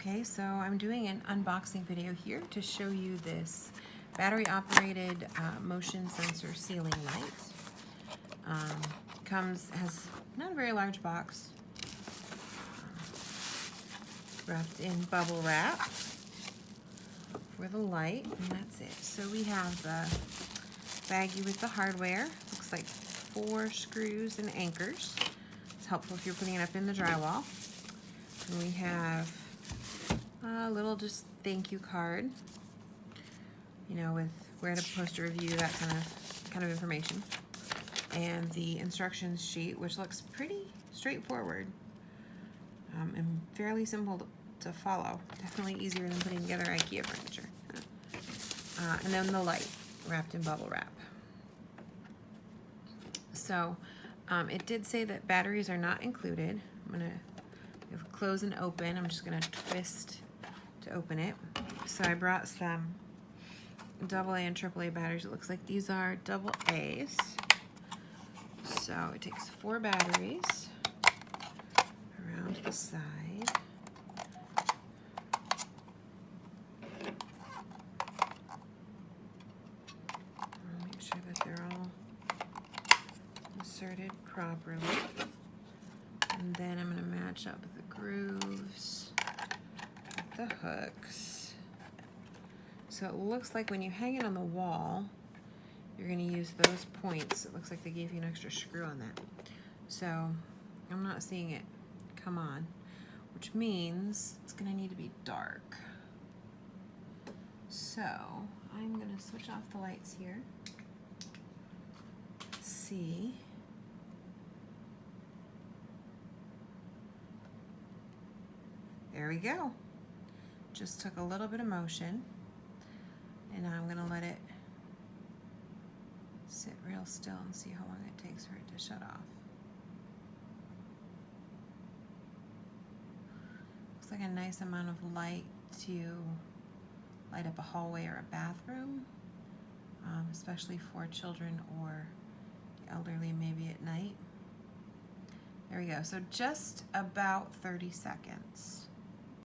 Okay, so I'm doing an unboxing video here to show you this battery operated motion sensor ceiling light. Has not a very large box, wrapped in bubble wrap for the light, and that's it. So we have the baggie with the hardware. Looks like 4 screws and anchors. It's helpful if you're putting it up in the drywall. And we have a little just thank you card, you know, with where to post a review, that kind of information. And the instructions sheet, which looks pretty straightforward and fairly simple to follow. Definitely easier than putting together IKEA furniture. And then the light wrapped in bubble wrap. So it did say that batteries are not included. I'm gonna close and open. I'm just gonna twist to open it. So I brought some AA and AAA batteries. It looks like these are AA's. So it takes 4 batteries around the side. I'll make sure that they're all inserted properly. And then I'm going to match up the grooves with the hooks. So it looks like when you hang it on the wall, you're going to use those points. It looks like they gave you an extra screw on that. So I'm not seeing it come on, which means it's going to need to be dark. So I'm going to switch off the lights here. Let's see. There we go. Just took a little bit of motion, and I'm going to let it sit real still and see how long it takes for it to shut off. Looks like a nice amount of light to light up a hallway or a bathroom, especially for children or the elderly, maybe at night. There we go. So just about 30 seconds.